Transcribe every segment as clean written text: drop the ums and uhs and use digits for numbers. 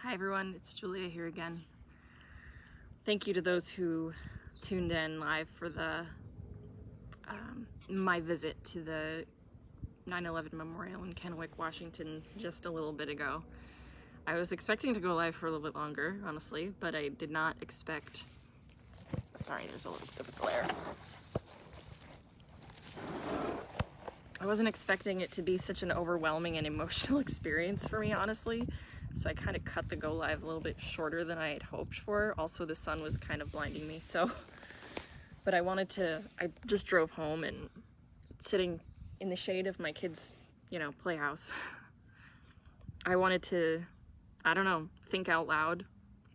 Hi everyone, it's Julia here again. Thank you to those who tuned in live for the my visit to the 9/11 Memorial in Kennewick, Washington just a little bit ago. I was expecting to go live for a little bit longer, honestly, but I did not expect... Sorry, there's a little bit of glare. I wasn't expecting it to be such an overwhelming and emotional experience for me, honestly. So I kind of cut the go live a little bit shorter than I had hoped for. Also, the sun was kind of blinding me, so... But I just drove home and sitting in the shade of my kids', playhouse. I wanted to, I don't know, think out loud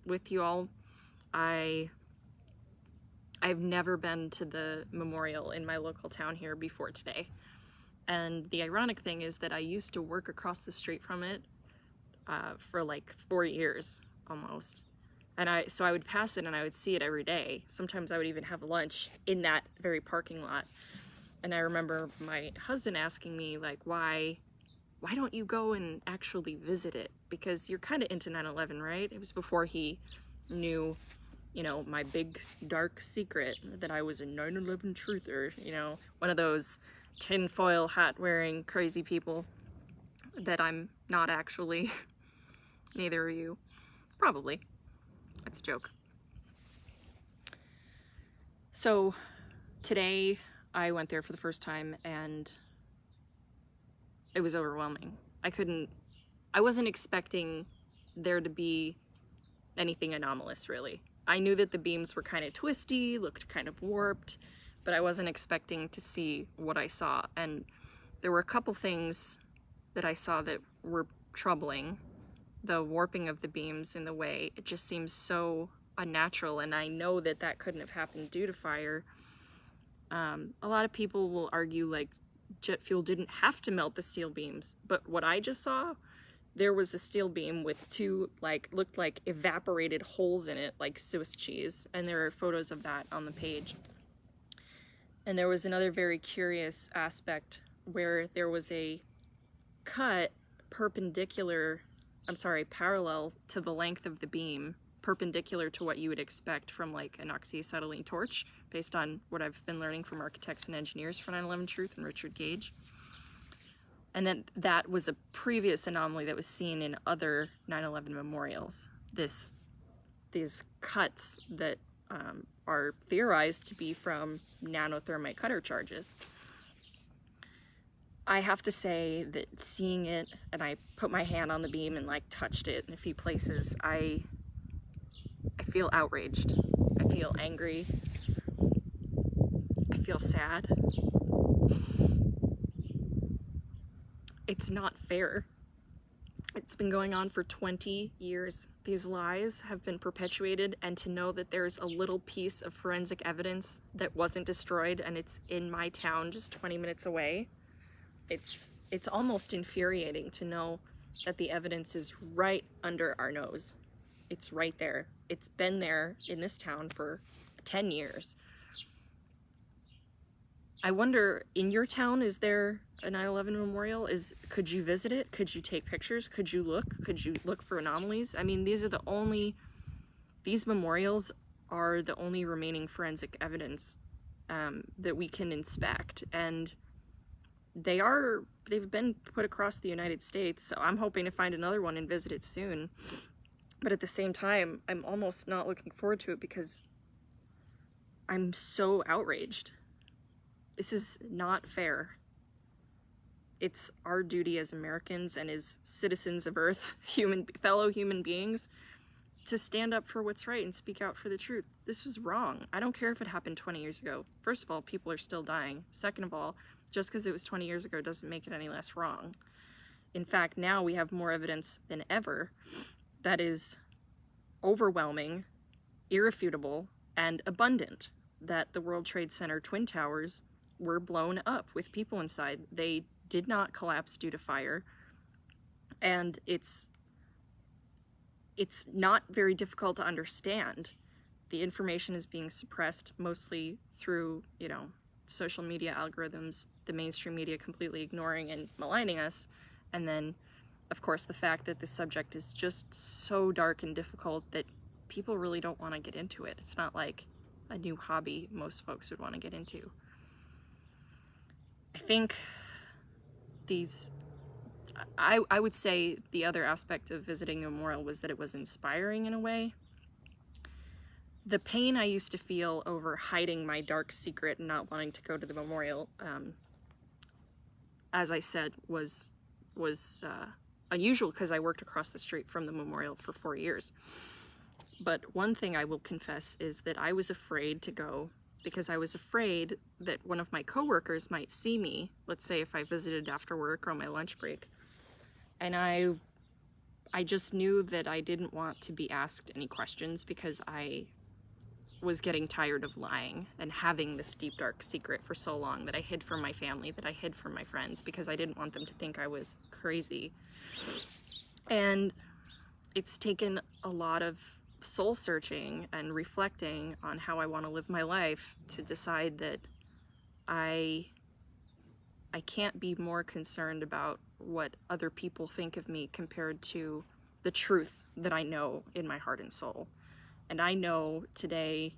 with you all. I've never been to the memorial in my local town here before today. And the ironic thing is that I used to work across the street from it for like 4 years almost. And so I would pass it and I would see it every day. Sometimes I would even have lunch in that very parking lot. And I remember my husband asking me, like, why don't you go and actually visit it? Because you're kind of into 9/11, right? It was before he knew, my big dark secret that I was a 9/11 truther, one of those tinfoil hat wearing crazy people that I'm not actually. Neither are you. Probably. That's a joke. So today I went there for the first time and it was overwhelming. I wasn't expecting there to be anything anomalous, really. I knew that the beams were kind of twisty, looked kind of warped, but I wasn't expecting to see what I saw. And there were a couple things that I saw that were troubling. The warping of the beams in the way, it just seems so unnatural, and I know that that couldn't have happened due to fire. A lot of people will argue like jet fuel didn't have to melt the steel beams, but what I just saw, there was a steel beam with two looked like evaporated holes in it, like Swiss cheese, and there are photos of that on the page. And there was another very curious aspect where there was a cut parallel to the length of the beam, perpendicular to what you would expect from like an oxyacetylene torch, based on what I've been learning from architects and engineers for 9/11 Truth and Richard Gage. And then that was a previous anomaly that was seen in other 9/11 memorials. These cuts that are theorized to be from nanothermite cutter charges. I have to say that seeing it, and I put my hand on the beam and touched it in a few places, I feel outraged. I feel angry. I feel sad. It's not fair. It's been going on for 20 years. These lies have been perpetuated, and to know that there's a little piece of forensic evidence that wasn't destroyed and it's in my town just 20 minutes away, it's almost infuriating to know that the evidence is right under our nose. It's right there. It's been there in this town for 10 years. I wonder, in your town, is there a 9/11 memorial? Could you visit it? Could you take pictures? Could you look for anomalies? I mean, these memorials are the only remaining forensic evidence that we can inspect, and they've been put across the United States, so I'm hoping to find another one and visit it soon. But at the same time, I'm almost not looking forward to it because I'm so outraged. This is not fair. It's our duty as Americans and as citizens of Earth, fellow human beings, to stand up for what's right and speak out for the truth. This was wrong. I don't care if it happened 20 years ago. First of all, people are still dying. Second of all, just because it was 20 years ago doesn't make it any less wrong. In fact, now we have more evidence than ever that is overwhelming, irrefutable, and abundant that the World Trade Center Twin Towers were blown up with people inside. They did not collapse due to fire, and it's not very difficult to understand. The information is being suppressed mostly through, social media algorithms, the mainstream media completely ignoring and maligning us, and then of course, the fact that this subject is just so dark and difficult that people really don't want to get into it. It's not like a new hobby most folks would want to get into. I think I would say the other aspect of visiting the memorial was that it was inspiring in a way. The pain I used to feel over hiding my dark secret and not wanting to go to the memorial, as I said, was unusual because I worked across the street from the memorial for 4 years. But one thing I will confess is that I was afraid to go because I was afraid that one of my coworkers might see me, let's say if I visited after work or on my lunch break, and I just knew that I didn't want to be asked any questions because I was getting tired of lying and having this deep, dark secret for so long that I hid from my family, that I hid from my friends, because I didn't want them to think I was crazy. And it's taken a lot of soul searching and reflecting on how I want to live my life to decide that I can't be more concerned about what other people think of me compared to the truth that I know in my heart and soul. And I know today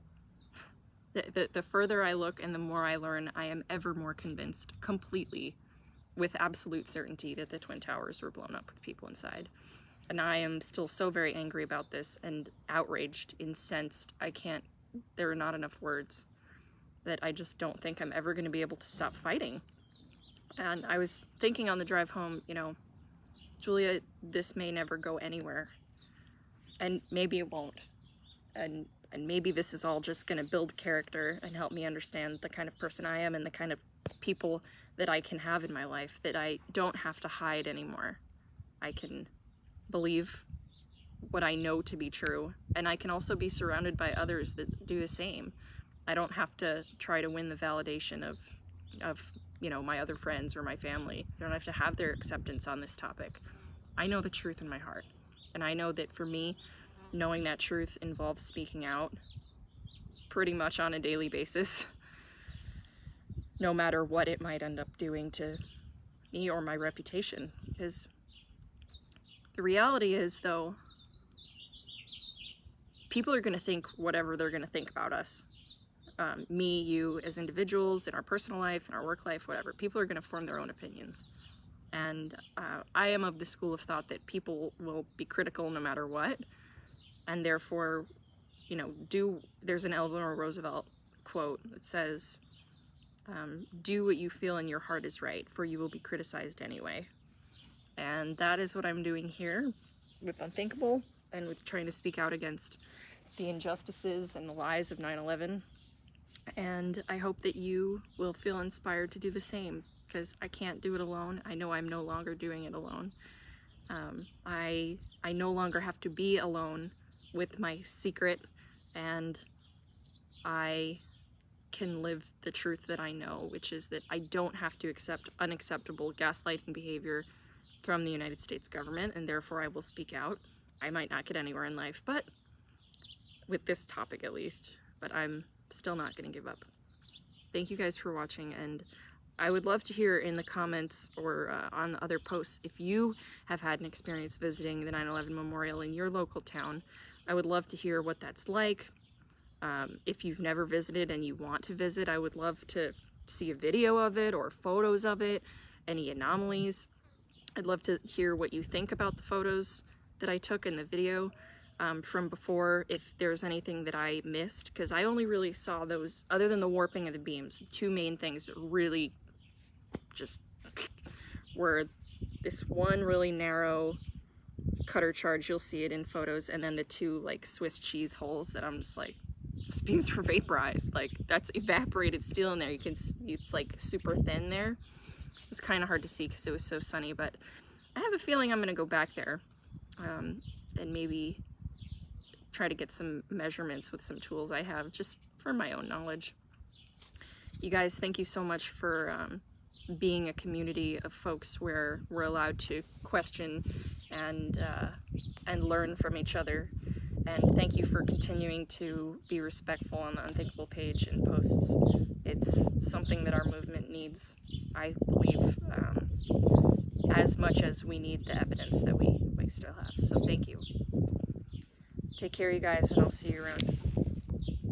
that the further I look and the more I learn, I am ever more convinced completely, with absolute certainty, that the Twin Towers were blown up with people inside. And I am still so very angry about this and outraged, incensed. There are not enough words, that I just don't think I'm ever going to be able to stop fighting. And I was thinking on the drive home, Julia, this may never go anywhere. And maybe it won't. And maybe this is all just going to build character and help me understand the kind of person I am and the kind of people that I can have in my life, that I don't have to hide anymore. I can believe what I know to be true, and I can also be surrounded by others that do the same. I don't have to try to win the validation of my other friends or my family. I don't have to have their acceptance on this topic. I know the truth in my heart, and I know that for me, knowing that truth involves speaking out pretty much on a daily basis, no matter what it might end up doing to me or my reputation. Because the reality is, though, people are going to think whatever they're going to think about us. Me, you, as individuals, in our personal life, in our work life, whatever. People are going to form their own opinions. And I am of the school of thought that people will be critical no matter what. And therefore, there's an Eleanor Roosevelt quote that says, do what you feel in your heart is right, for you will be criticized anyway. And that is what I'm doing here with Unthinkable and with trying to speak out against the injustices and the lies of 9/11. And I hope that you will feel inspired to do the same, because I can't do it alone. I know I'm no longer doing it alone. I no longer have to be alone with my secret, and I can live the truth that I know, which is that I don't have to accept unacceptable gaslighting behavior from the United States government, and therefore I will speak out. I might not get anywhere in life, but with this topic at least, but I'm still not going to give up. Thank you guys for watching, and I would love to hear in the comments or on the other posts if you have had an experience visiting the 9/11 Memorial in your local town. I would love to hear what that's like. If you've never visited and you want to visit, I would love to see a video of it or photos of it, any anomalies. I'd love to hear what you think about the photos that I took in the video from before, if there's anything that I missed, because I only really saw those, other than the warping of the beams, the two main things that really just were this one really narrow cutter charge, you'll see it in photos, and then the two like Swiss cheese holes that I'm just like, those beams were vaporized, like that's evaporated steel in there. You can, it's like super thin there. It was kind of hard to see because it was so sunny, but I have a feeling I'm gonna go back there and maybe try to get some measurements with some tools I have, just for my own knowledge. You guys, thank you so much for being a community of folks where we're allowed to question and learn from each other. And thank you for continuing to be respectful on the Unthinkable page and posts. It's something that our movement needs, I believe. as much as we need the evidence that we still have. So thank you. Take care, you guys, and I'll see you around.